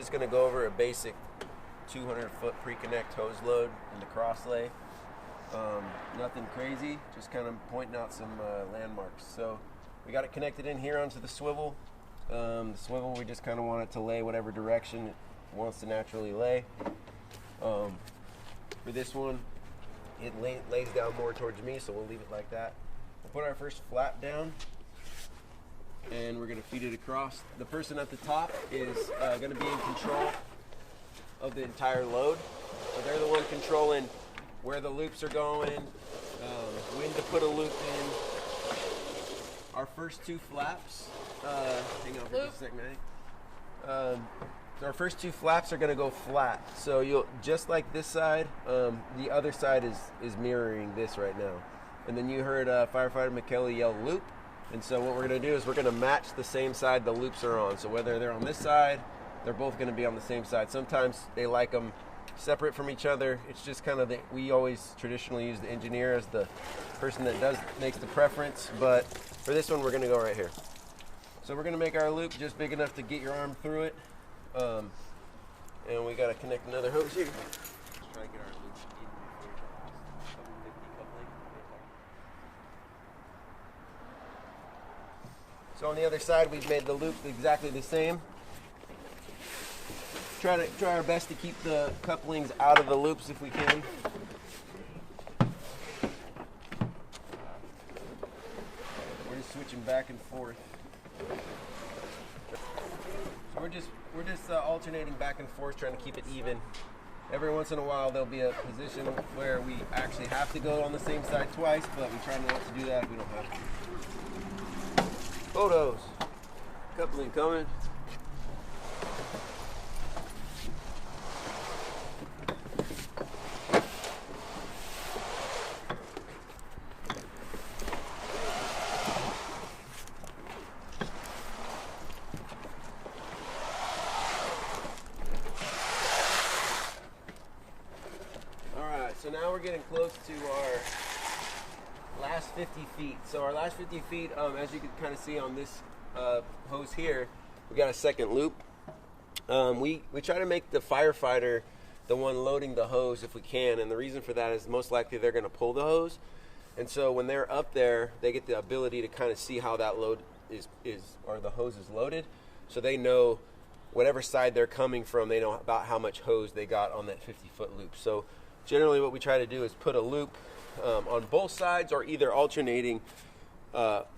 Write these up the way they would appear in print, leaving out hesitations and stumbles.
just going to go over a basic 200-foot pre-connect hose load in the Crosslay. Nothing crazy, just kind of pointing out some landmarks. So we got it connected in here onto the swivel. The swivel, we just kind of want it to lay whatever direction it wants to naturally lay. For this one, it lays down more towards me, so we'll leave it like that. We'll put our first flap down, and we're going to feed it across. The person at the top is going to be in control of the entire load. So they're the one controlling where the loops are going, when to put a loop in. Our first two flaps, hang on for just a second, so our first two flaps are going to go flat. So you'll, just like this side, the other side is mirroring this right now. And then you heard firefighter McKelly yell loop. And so what we're going to do is we're going to match the same side the loops are on. So whether they're on this side, they're both going to be on the same side. Sometimes they like them separate from each other. It's just kind of we always traditionally use the engineer as the person that makes the preference. But for this one, we're going to go right here. So we're going to make our loop just big enough to get your arm through it. And we got to connect another hose here. Let's try to get our loop even before 750 coupling. So on the other side, we've made the loop exactly the same. Try our best to keep the couplings out of the loops if we can. We're just switching back and forth. So we're just alternating back and forth, trying to keep it even. Every once in a while, there'll be a position where we actually have to go on the same side twice, but we try not to do that if we don't have to. Photos. Coupling coming. So now we're getting close to our last 50 feet. So our last 50 feet, as you can kind of see on this hose here, we got a second loop. We try to make the firefighter the one loading the hose if we can, and the reason for that is most likely they're going to pull the hose. And so when they're up there, they get the ability to kind of see how that load or the hose is loaded. So they know whatever side they're coming from, they know about how much hose they got on that 50-foot loop. So generally what we try to do is put a loop on both sides or either alternating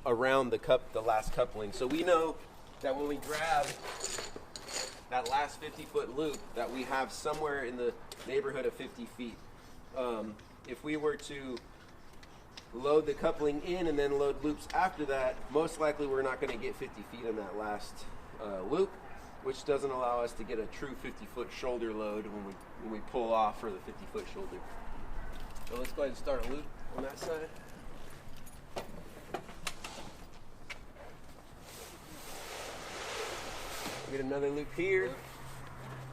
around the last coupling. So we know that when we grab that last 50-foot loop that we have somewhere in the neighborhood of 50 feet. If we were to load the coupling in and then load loops after that, most likely we're not going to get 50 feet on that last loop, which doesn't allow us to get a true 50-foot shoulder load when we pull off for the 50-foot shoulder. So let's go ahead and start a loop on that side. Get another loop here.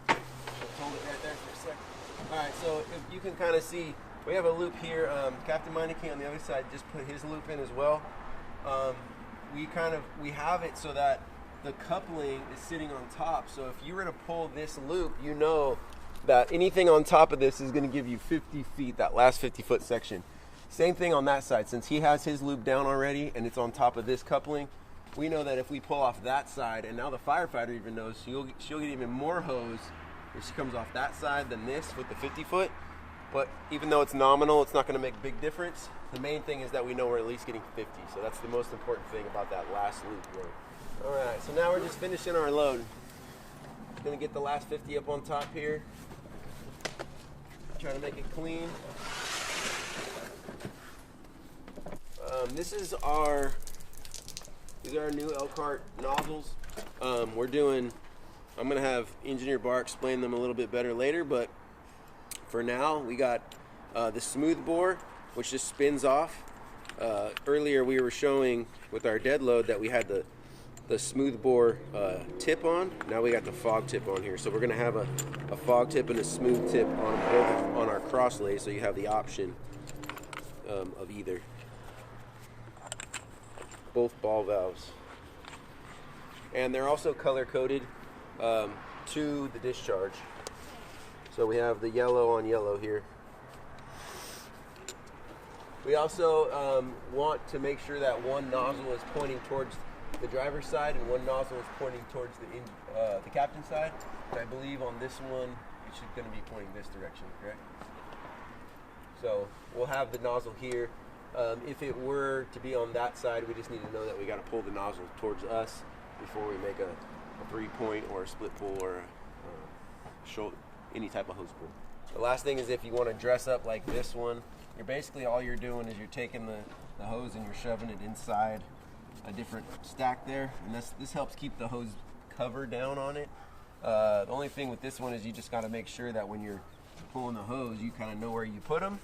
Just hold it right there for a second. All right, so if you can kind of see, we have a loop here. Captain Meineke on the other side just put his loop in as well. We have it so that the coupling is sitting on top. So if you were to pull this loop, you know that anything on top of this is going to give you 50 feet, that last 50-foot section. Same thing on that side. Since he has his loop down already and it's on top of this coupling, we know that if we pull off that side, and now the firefighter even knows, she'll get even more hose if she comes off that side than this with the 50-foot. But even though it's nominal, it's not going to make a big difference. The main thing is that we know we're at least getting 50. So that's the most important thing about that last loop load. All right, so now we're just finishing our load. Going to get the last 50 up on top here. Trying to make it clean. These are our new Elkhart nozzles. I'm going to have Engineer Barr explain them a little bit better later, but for now we got the smooth bore, which just spins off. Earlier we were showing with our dead load that we had the smooth bore tip on. Now we got the fog tip on here. So we're going to have a fog tip and a smooth tip on both on our crosslay, so you have the option of either. Both ball valves. And they're also color coded. to the discharge. So we have the yellow on yellow here. We also want to make sure that one nozzle is pointing towards the driver's side and one nozzle is pointing towards the captain's side. And I believe on this one, it's going to be pointing this direction, correct? So we'll have the nozzle here. If it were to be on that side, we just need to know that we got to pull the nozzle towards us before we make a 3-point or a split pull or any type of hose pull. The last thing is if you want to dress up like this one, you're basically all you're doing is you're taking the hose and you're shoving it inside a different stack there, and this helps keep the hose cover down on it. The only thing with this one is you just got to make sure that when you're pulling the hose, you kind of know where you put them.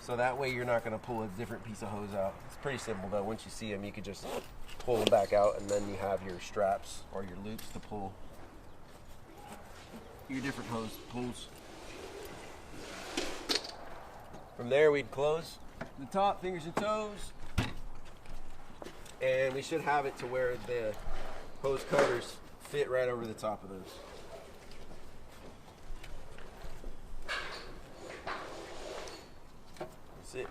So that way you're not going to pull a different piece of hose out. It's pretty simple though. Once you see them, you could just pull them back out, and then you have your straps or your loops to pull your different hose pulls. From there we'd close the top, fingers and toes, and we should have it to where the hose covers fit right over the top of those. That's it.